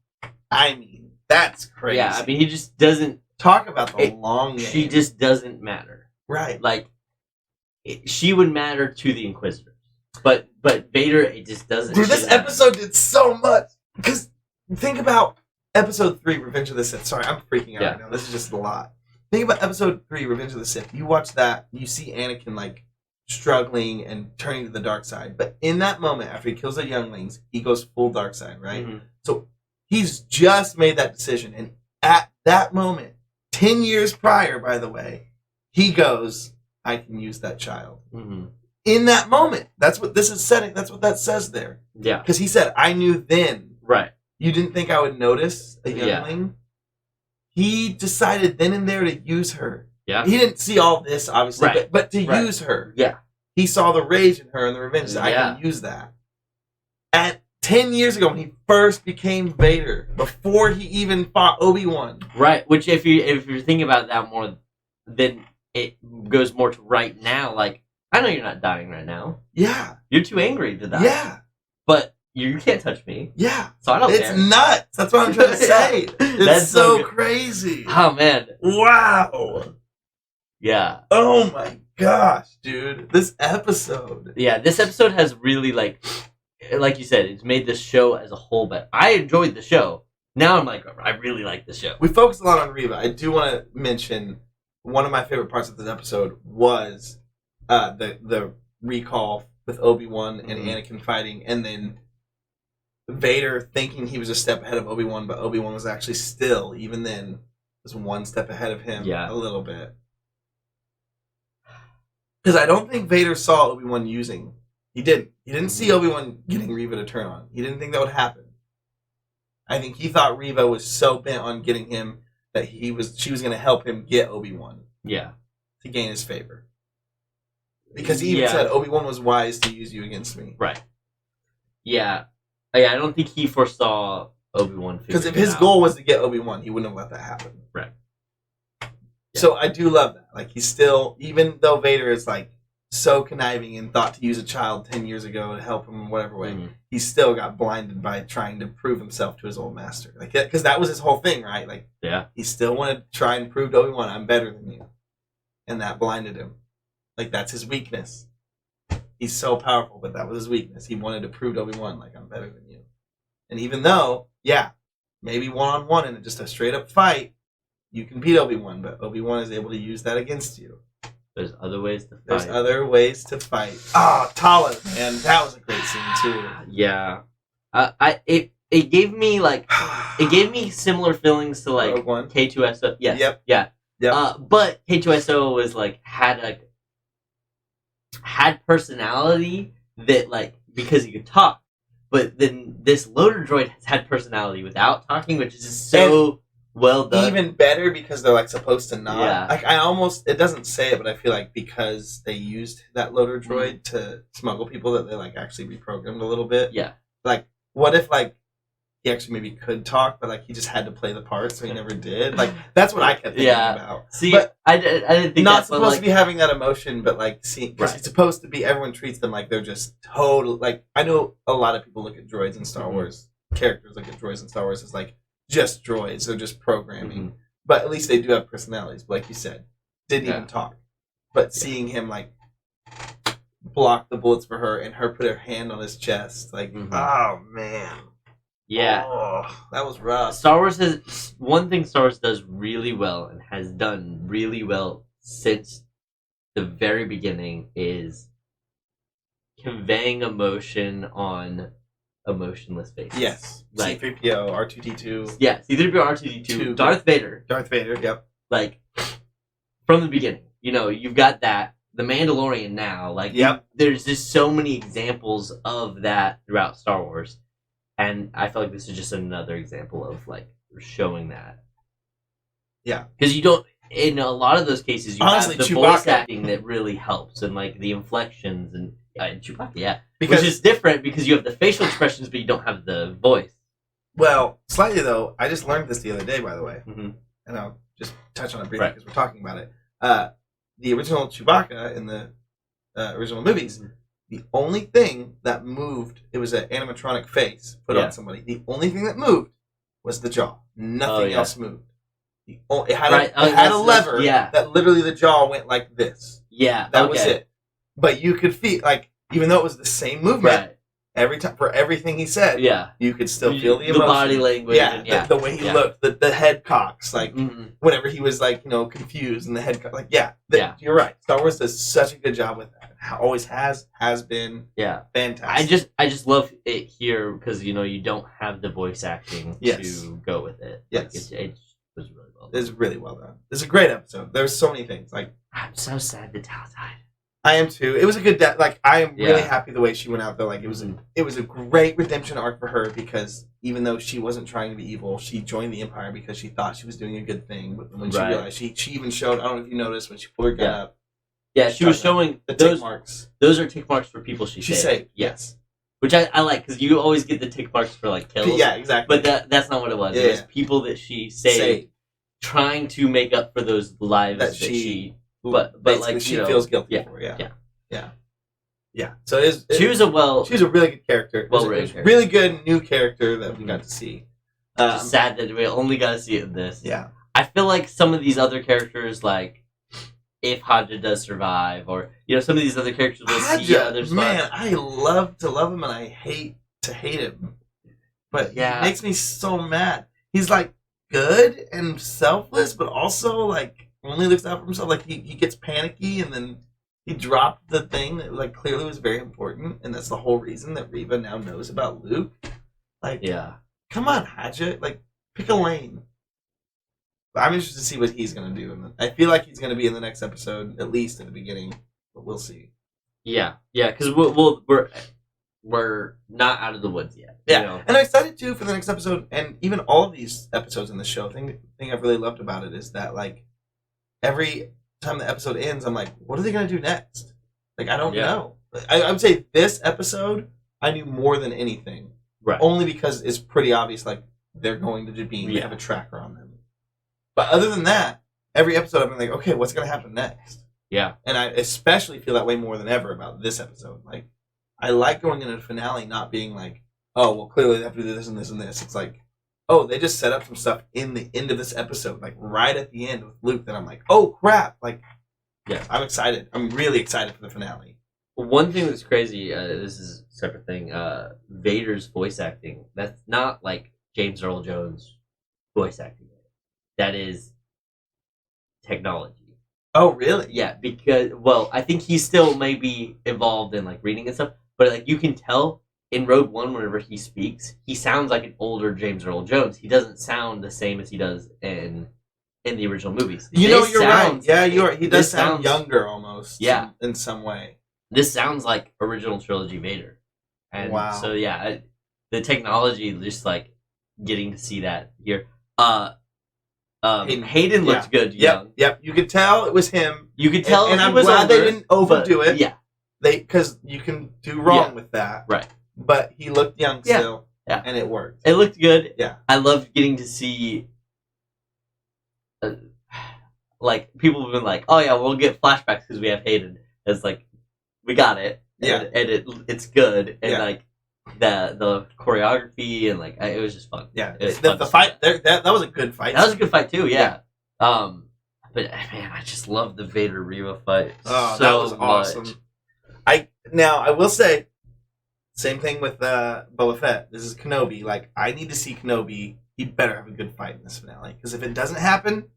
[SPEAKER 2] I mean, that's crazy.
[SPEAKER 1] Yeah. I mean, he just doesn't.
[SPEAKER 2] talk about the
[SPEAKER 1] it-
[SPEAKER 2] long game.
[SPEAKER 1] She just doesn't matter.
[SPEAKER 2] right.
[SPEAKER 1] Like, she would matter to the Inquisitors, but Vader, it just doesn't.
[SPEAKER 2] Dude,
[SPEAKER 1] she
[SPEAKER 2] this
[SPEAKER 1] doesn't matter.
[SPEAKER 2] episode did so much. Because think about episode 3, Revenge of the Sith. Sorry, I'm freaking out
[SPEAKER 1] Yeah.
[SPEAKER 2] right now. This is just a lot. Think about episode 3, Revenge of the Sith. You watch that, you see Anakin like struggling and turning to the dark side. But in that moment, after he kills the younglings, he goes full dark side, right?
[SPEAKER 1] Mhm.
[SPEAKER 2] So he's just made that decision. And at that moment, 10 years prior, by the way, he goes, I can use that child.
[SPEAKER 1] Mhm.
[SPEAKER 2] In that moment. That's what this is setting. That's what that says there.
[SPEAKER 1] Yeah.
[SPEAKER 2] Because he said, I knew then.
[SPEAKER 1] Right.
[SPEAKER 2] You didn't think I would notice a
[SPEAKER 1] Yeah.
[SPEAKER 2] youngling? He decided then and there to use her.
[SPEAKER 1] Yeah.
[SPEAKER 2] He didn't see all this, obviously,
[SPEAKER 1] Right.
[SPEAKER 2] but to
[SPEAKER 1] Right.
[SPEAKER 2] use her.
[SPEAKER 1] Yeah.
[SPEAKER 2] He saw the rage in her and the revenge. I
[SPEAKER 1] Yeah.
[SPEAKER 2] can use that. At 10 years ago, when he first became Vader, before he even fought Obi-Wan.
[SPEAKER 1] Right. Which, if you're thinking about that more, then it goes more to right now. Like, I know you're not dying right now.
[SPEAKER 2] Yeah.
[SPEAKER 1] You're too angry to die.
[SPEAKER 2] Yeah.
[SPEAKER 1] But you can't touch me,
[SPEAKER 2] Yeah.
[SPEAKER 1] so I don't
[SPEAKER 2] It's
[SPEAKER 1] care.
[SPEAKER 2] nuts. That's what I'm trying to say.
[SPEAKER 1] Yeah.
[SPEAKER 2] It's
[SPEAKER 1] That's so
[SPEAKER 2] so
[SPEAKER 1] good.
[SPEAKER 2] crazy.
[SPEAKER 1] Oh man.
[SPEAKER 2] Wow.
[SPEAKER 1] Yeah.
[SPEAKER 2] Oh my gosh, dude. This episode.
[SPEAKER 1] Yeah. This episode has really like you said, it's made the show as a whole better. I enjoyed the show. Now I'm like, I really like the show.
[SPEAKER 2] We focused a lot on Reva. I do want to mention one of my favorite parts of this episode was the recall with Obi-Wan and Anakin fighting, and then Vader thinking he was a step ahead of Obi-Wan, but Obi-Wan was actually still, even then, was one step ahead of him a little bit. Because I don't think Vader saw Obi-Wan using. He didn't. He didn't see Obi-Wan getting Reva to turn on. He didn't think that would happen. I think he thought Reva was so bent on getting him that she was going to help him get Obi-Wan.
[SPEAKER 1] Yeah.
[SPEAKER 2] To gain his favor. Because he even said, Obi-Wan was wise to use you against me.
[SPEAKER 1] Right. Yeah. I don't think he foresaw Obi-Wan.
[SPEAKER 2] Because if his goal was to get Obi-Wan, he wouldn't have let that happen.
[SPEAKER 1] Right. Yeah.
[SPEAKER 2] So I do love that. Like, he's still, even though Vader is like so conniving and thought to use a child 10 years ago to help him in whatever way, he still got blinded by trying to prove himself to his old master. Like, because that was his whole thing, right? Like, he still wanted to try and prove to Obi-Wan, I'm better than you. And that blinded him. Like, that's his weakness. He's so powerful, but that was his weakness. He wanted to prove to Obi-Wan, like, I'm better than you. And even though, maybe one-on-one in just a straight-up fight, you can beat Obi-Wan, but Obi-Wan is able to use that against you.
[SPEAKER 1] There's other ways to fight.
[SPEAKER 2] There's other ways to fight. Ah, Tala, man, that was a great scene, too.
[SPEAKER 1] Yeah. It gave me, like, it gave me similar feelings to, like, K2SO. Yes.
[SPEAKER 2] Yep.
[SPEAKER 1] Yeah. But K2SO was, like, had personality that, like, because he could talk. But then this loader droid has had personality without talking, which is just so well done.
[SPEAKER 2] Even better because they're, like, supposed to not.
[SPEAKER 1] Yeah.
[SPEAKER 2] Like, it doesn't say it, but I feel like because they used that loader droid to smuggle people that they, like, actually reprogrammed a little bit.
[SPEAKER 1] Yeah.
[SPEAKER 2] Like, what if, like, he actually maybe could talk, but, like, he just had to play the part, so he never did? Like, that's what I kept thinking about.
[SPEAKER 1] See,
[SPEAKER 2] but
[SPEAKER 1] I didn't think
[SPEAKER 2] not
[SPEAKER 1] that,
[SPEAKER 2] supposed to be having that emotion, but, like, because it's supposed to be, everyone treats them like they're just total, like, I know a lot of people look at droids in Star Wars, characters look at droids in Star Wars as, like, just droids, they're just programming. But at least they do have personalities, but like you said, didn't even talk. But seeing him, like, block the bullets for her and her put her hand on his chest, like, oh, man.
[SPEAKER 1] Yeah.
[SPEAKER 2] Oh, that was rough.
[SPEAKER 1] Star Wars has one thing Star Wars does really well and has done really well since the very beginning is conveying emotion on emotionless faces.
[SPEAKER 2] Yes.
[SPEAKER 1] Like
[SPEAKER 2] C-3PO, R2-D2.
[SPEAKER 1] Yeah, C-3PO, R2-D2, Darth Vader.
[SPEAKER 2] Darth Vader, yep.
[SPEAKER 1] Like, from the beginning. You know, you've got that. The Mandalorian now. Like, there's just so many examples of that throughout Star Wars. And I feel like this is just another example of, like, showing that. Yeah. Because you don't, in a lot of those cases, you have the voice acting that really helps, and, like, the inflections, and Chewbacca, which is different because you have the facial expressions, but you don't have the voice.
[SPEAKER 2] Well, slightly, though, I just learned this the other day, by the way. And I'll just touch on it briefly because we're talking about it. The original Chewbacca in the original movies, the only thing that moved, it was an animatronic face put on somebody. The only thing that moved was the jaw. Nothing else moved. It had a lever that literally the jaw went like this. Yeah, that was it. But you could feel, like, even though it was the same movement, every time for everything he said, you could still feel the emotion.
[SPEAKER 1] The body language.
[SPEAKER 2] The way he looked, the head cocks, like, whenever he was, like, you know, confused and the head cock, like, you're right. Star Wars does such a good job with that. Always has been fantastic.
[SPEAKER 1] I just love it here because, you know, you don't have the voice acting to go with it.
[SPEAKER 2] Yes.
[SPEAKER 1] Like, it was really well done.
[SPEAKER 2] It was really well done. It's a great episode. There's so many things. Like,
[SPEAKER 1] I'm so sad that Tal died.
[SPEAKER 2] I am too. It was a good like, I am really happy the way she went out there. Like, it was a great redemption arc for her because even though she wasn't trying to be evil, she joined the Empire because she thought she was doing a good thing. But when she realized, she even showed, I don't know if you noticed, when she pulled her gun up.
[SPEAKER 1] Yeah, she was showing
[SPEAKER 2] the tick marks.
[SPEAKER 1] Those are tick marks for people she saved.
[SPEAKER 2] Yes.
[SPEAKER 1] Which I like, because you always get the tick marks for, like, kills.
[SPEAKER 2] Yeah, exactly.
[SPEAKER 1] But that's not what it was. It was people that she saved trying to make up for those lives that she but like,
[SPEAKER 2] she feels guilty for. Yeah. So
[SPEAKER 1] she was a
[SPEAKER 2] really good character. Really good new character that we got to see.
[SPEAKER 1] Just sad that we only got to see it in this.
[SPEAKER 2] Yeah.
[SPEAKER 1] I feel like some of these other characters, like, if Hadja does survive, or, you know, some of these other characters will see other spots.
[SPEAKER 2] Man, I love to love him and I hate to hate him. But he makes me so mad. He's, like, good and selfless, but also, like, only looks out for himself. Like, he gets panicky and then he dropped the thing that like clearly was very important, and that's the whole reason that Reva now knows about Luke. Like,
[SPEAKER 1] Yeah.
[SPEAKER 2] come on, Hatchet, like pick a lane. But I'm interested to see what he's gonna do, and I feel like he's gonna be in the next episode, at least at the beginning, but we'll see.
[SPEAKER 1] Yeah, because we're not out of the woods yet.
[SPEAKER 2] Yeah,
[SPEAKER 1] You know?
[SPEAKER 2] and I'm excited too for the next episode, and even all of these episodes in the show. Thing I've really loved about it is that like every time the episode ends, I'm like, what are they gonna do next? Like I don't know. I would say this episode I knew more than anything,
[SPEAKER 1] Right.
[SPEAKER 2] only because it's pretty obvious like they're going to Jabin. They have a tracker on them. But other than that, every episode I've been like, okay, what's gonna happen next?
[SPEAKER 1] Yeah.
[SPEAKER 2] And I especially feel that way more than ever about this episode. Like, I like going into the finale not being like, oh, well, clearly they have to do this and this and this. It's like, oh, they just set up some stuff in the end of this episode, like right at the end with Luke, that I'm like, oh, crap. Like,
[SPEAKER 1] Yeah.
[SPEAKER 2] I'm excited. I'm really excited for the finale.
[SPEAKER 1] One thing that's crazy, this is a separate thing, Vader's voice acting, that's not like James Earl Jones voice acting. That is technology.
[SPEAKER 2] Oh, really?
[SPEAKER 1] Yeah, because, well, I think he's still maybe involved in, like, reading and stuff, but, like, you can tell in Rogue One, whenever he speaks, he sounds like an older James Earl Jones. He doesn't sound the same as he does in the original movies.
[SPEAKER 2] You know, you're right.
[SPEAKER 1] Sounds-
[SPEAKER 2] Yeah, you are. He does
[SPEAKER 1] this
[SPEAKER 2] sound
[SPEAKER 1] sounds-
[SPEAKER 2] younger almost.
[SPEAKER 1] Yeah.
[SPEAKER 2] In some way.
[SPEAKER 1] This sounds like original trilogy Vader. And
[SPEAKER 2] Wow.
[SPEAKER 1] so, yeah, the technology, just, like, getting to see that here. Hayden looked good young.
[SPEAKER 2] Yep. You could tell it was him.
[SPEAKER 1] You could tell
[SPEAKER 2] and
[SPEAKER 1] he
[SPEAKER 2] I'm
[SPEAKER 1] was
[SPEAKER 2] glad they
[SPEAKER 1] older,
[SPEAKER 2] didn't overdo
[SPEAKER 1] but-
[SPEAKER 2] it.
[SPEAKER 1] Yeah,
[SPEAKER 2] Because you can do wrong
[SPEAKER 1] Yeah.
[SPEAKER 2] with that.
[SPEAKER 1] right.
[SPEAKER 2] But he looked young
[SPEAKER 1] Yeah.
[SPEAKER 2] still.
[SPEAKER 1] Yeah.
[SPEAKER 2] And it worked.
[SPEAKER 1] It looked good.
[SPEAKER 2] Yeah.
[SPEAKER 1] I loved getting to see, like, people have been like, oh yeah, we'll get flashbacks because we have Hayden. It's like, we got it.
[SPEAKER 2] Yeah.
[SPEAKER 1] And it's good. And,
[SPEAKER 2] Yeah.
[SPEAKER 1] like, the choreography and, like, it was just fun.
[SPEAKER 2] Yeah.
[SPEAKER 1] It was
[SPEAKER 2] The
[SPEAKER 1] fun to see
[SPEAKER 2] fight,
[SPEAKER 1] that.
[SPEAKER 2] that was a good fight.
[SPEAKER 1] That was a good fight, too, yeah. But, man, I just love the Vader-Reva fight
[SPEAKER 2] Oh,
[SPEAKER 1] so
[SPEAKER 2] that was
[SPEAKER 1] much.
[SPEAKER 2] awesome. I will say, same thing with Boba Fett. This is Kenobi. Like, I need to see Kenobi. He better have a good fight in this finale. Because if it doesn't happen,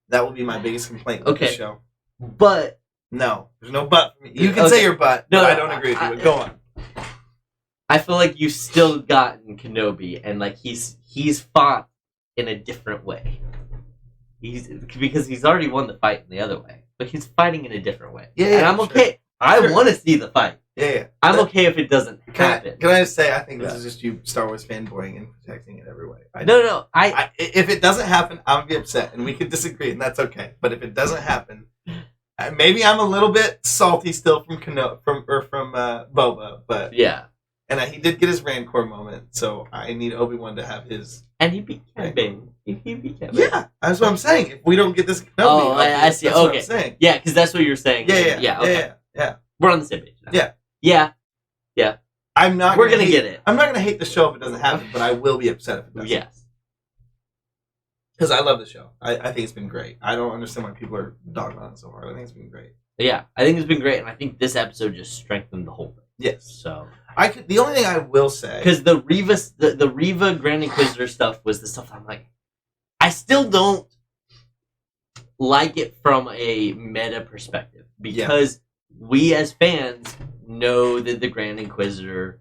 [SPEAKER 2] that will be my biggest complaint with the
[SPEAKER 1] Okay.
[SPEAKER 2] show.
[SPEAKER 1] But
[SPEAKER 2] No. There's no but for me. You can
[SPEAKER 1] Okay.
[SPEAKER 2] say your but,
[SPEAKER 1] No,
[SPEAKER 2] but I don't agree with you. But go on.
[SPEAKER 1] I feel like you've still gotten Kenobi, and like he's fought in a different way. Because he's already won the fight in the other way, but he's fighting in a different way.
[SPEAKER 2] Yeah,
[SPEAKER 1] and I'm
[SPEAKER 2] sure.
[SPEAKER 1] okay. I
[SPEAKER 2] Sure.
[SPEAKER 1] want to see the fight.
[SPEAKER 2] Yeah.
[SPEAKER 1] I'm okay if it doesn't happen.
[SPEAKER 2] Can I just say, I think this
[SPEAKER 1] Yeah.
[SPEAKER 2] is just you Star Wars fanboying and protecting it every way.
[SPEAKER 1] No.
[SPEAKER 2] If it doesn't happen, I'm going to be upset, and we can disagree, and that's okay. But if it doesn't happen, maybe I'm a little bit salty still from Boba, but
[SPEAKER 1] Yeah.
[SPEAKER 2] and he did get his Rancor moment, so I need Obi-Wan to have his.
[SPEAKER 1] And he beat Cad Bane. He beat Cad Bane.
[SPEAKER 2] Yeah, that's what I'm saying. If we don't get this Kenobi,
[SPEAKER 1] Oh, I see.
[SPEAKER 2] That's what
[SPEAKER 1] Okay.
[SPEAKER 2] I'm saying.
[SPEAKER 1] Yeah, because that's what you're saying.
[SPEAKER 2] Yeah.
[SPEAKER 1] Okay.
[SPEAKER 2] Yeah.
[SPEAKER 1] We're on the same page now.
[SPEAKER 2] Yeah.
[SPEAKER 1] Yeah.
[SPEAKER 2] I'm not.
[SPEAKER 1] We're gonna
[SPEAKER 2] hate-
[SPEAKER 1] get it.
[SPEAKER 2] I'm not gonna hate the show if it doesn't happen, but I will be upset if it doesn't.
[SPEAKER 1] Yes.
[SPEAKER 2] Because I love the show. I think it's been great. I don't understand why people are dogging on it so hard. I think it's been great.
[SPEAKER 1] Yeah, I think it's been great, and I think this episode just strengthened the whole thing.
[SPEAKER 2] Yes.
[SPEAKER 1] So.
[SPEAKER 2] The only thing I will say,
[SPEAKER 1] Because the Reva Grand Inquisitor stuff was the stuff I'm like, I still don't like it from a meta perspective because we as fans know that the Grand Inquisitor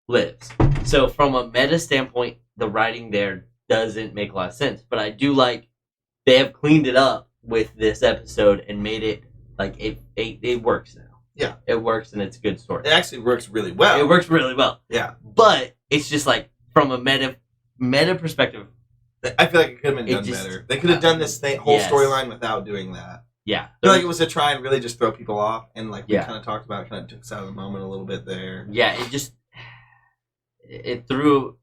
[SPEAKER 1] lives. So from a meta standpoint, the writing there doesn't make a lot of sense. But I do like they have cleaned it up with this episode and made it like it works now.
[SPEAKER 2] Yeah.
[SPEAKER 1] It works and it's a good story.
[SPEAKER 2] it actually works really well.
[SPEAKER 1] It works really well.
[SPEAKER 2] Yeah.
[SPEAKER 1] But it's just like from a meta perspective.
[SPEAKER 2] I feel like it could have been
[SPEAKER 1] It
[SPEAKER 2] done
[SPEAKER 1] just-
[SPEAKER 2] better. They could have done this whole
[SPEAKER 1] Yes.
[SPEAKER 2] storyline without doing that.
[SPEAKER 1] Yeah.
[SPEAKER 2] I feel like it was to try and really just throw people off, and like we
[SPEAKER 1] Yeah.
[SPEAKER 2] kind of talked about, kind of took us out of the moment a little bit there.
[SPEAKER 1] Yeah, it threw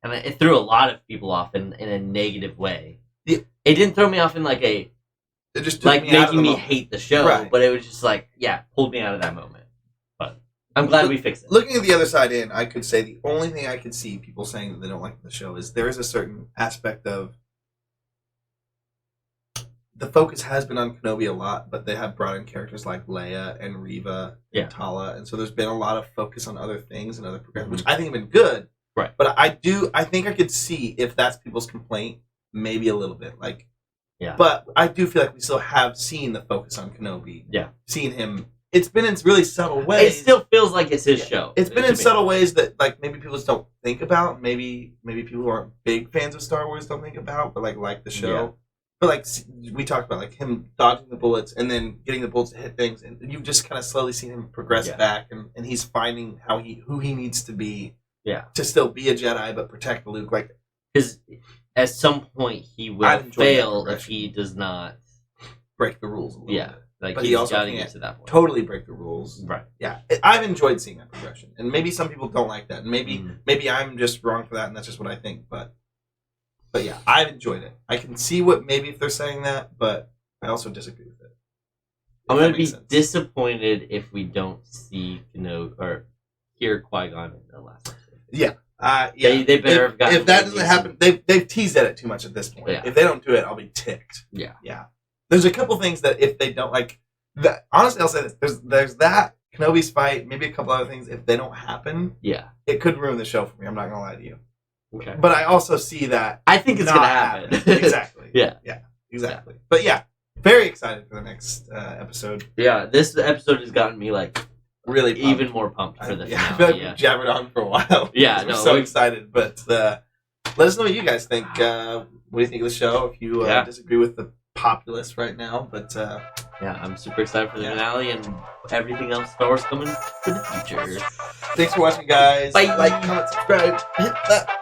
[SPEAKER 1] a lot of people off in a negative way.
[SPEAKER 2] Yeah.
[SPEAKER 1] It didn't throw me off in like a
[SPEAKER 2] It just took
[SPEAKER 1] like
[SPEAKER 2] me out of
[SPEAKER 1] making
[SPEAKER 2] the
[SPEAKER 1] me
[SPEAKER 2] moment.
[SPEAKER 1] hate the show,
[SPEAKER 2] Right.
[SPEAKER 1] but it was just like pulled me out of that moment. But I'm glad we fixed it.
[SPEAKER 2] Looking at the other side in, I could say the only thing I could see people saying that they don't like the show is there is a certain aspect of the focus has been on Kenobi a lot, but they have brought in characters like Leia and Reva
[SPEAKER 1] Yeah.
[SPEAKER 2] and Tala, and so there's been a lot of focus on other things and other programs, which I think have been good.
[SPEAKER 1] Right.
[SPEAKER 2] But I think I could see if that's people's complaint, maybe a little bit. Like,
[SPEAKER 1] Yeah.
[SPEAKER 2] But I do feel like we still have seen the focus on Kenobi.
[SPEAKER 1] Yeah.
[SPEAKER 2] Seen him. It's been in really subtle ways.
[SPEAKER 1] It still feels like it's his show.
[SPEAKER 2] It's been
[SPEAKER 1] to
[SPEAKER 2] in
[SPEAKER 1] me.
[SPEAKER 2] subtle ways that like maybe people just don't think about. Maybe people who aren't big fans of Star Wars don't think about, but like the show.
[SPEAKER 1] Yeah.
[SPEAKER 2] But like we talked about, like him dodging the bullets and then getting the bullets to hit things, and you've just kind of slowly seen him progress back, and he's finding who he needs to be.
[SPEAKER 1] Yeah.
[SPEAKER 2] To still be a Jedi but protect Luke. Like,
[SPEAKER 1] because at some point he will
[SPEAKER 2] I've enjoyed that
[SPEAKER 1] fail if
[SPEAKER 2] progression.
[SPEAKER 1] he does not.
[SPEAKER 2] break the rules a little bit.
[SPEAKER 1] Like
[SPEAKER 2] But he
[SPEAKER 1] he's
[SPEAKER 2] also
[SPEAKER 1] got to
[SPEAKER 2] can't
[SPEAKER 1] get to that point.
[SPEAKER 2] Totally break the rules.
[SPEAKER 1] Right.
[SPEAKER 2] Yeah, I've enjoyed seeing that progression, and maybe some people don't like that, and maybe I'm just wrong for that, and that's just what I think. But yeah, I've enjoyed it. I can see what maybe if they're saying that, but I also disagree with it.
[SPEAKER 1] I'm going to be disappointed if we don't see Kenobi or hear Qui-Gon in the last episode.
[SPEAKER 2] Yeah.
[SPEAKER 1] They better have gotten.
[SPEAKER 2] If that doesn't happen, they've teased at it too much at this point.
[SPEAKER 1] Yeah.
[SPEAKER 2] If they don't do it, I'll be ticked.
[SPEAKER 1] Yeah.
[SPEAKER 2] Yeah. There's a couple things that if they don't like, that honestly, I'll say this: there's that Kenobi's fight, maybe a couple other things. If they don't happen, it could ruin the show for me. I'm not gonna lie to you.
[SPEAKER 1] Okay.
[SPEAKER 2] But I also see that
[SPEAKER 1] I think it's gonna happen.
[SPEAKER 2] Exactly.
[SPEAKER 1] Yeah.
[SPEAKER 2] Exactly. But yeah, very excited for the next episode.
[SPEAKER 1] Yeah, this episode has gotten me like
[SPEAKER 2] really pumped.
[SPEAKER 1] even more pumped for the finale.
[SPEAKER 2] I feel like we've jabbered on for a while.
[SPEAKER 1] Yeah,
[SPEAKER 2] we're so excited. But let us know what you guys think. What do you think of the show? If you disagree with the populace right now, but
[SPEAKER 1] yeah, I'm super excited for the finale and everything else Star Wars coming for the future.
[SPEAKER 2] Thanks for watching, guys.
[SPEAKER 1] Bye.
[SPEAKER 2] Like, comment, subscribe, hit that.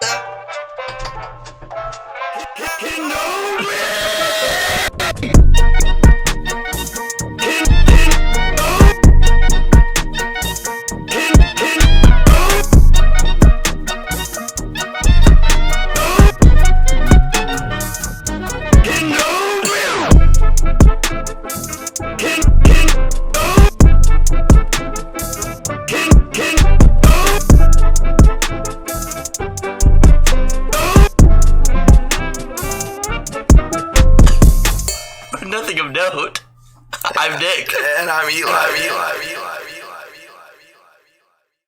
[SPEAKER 1] Nothing of note. I'm Nick.
[SPEAKER 2] And I'm Eli.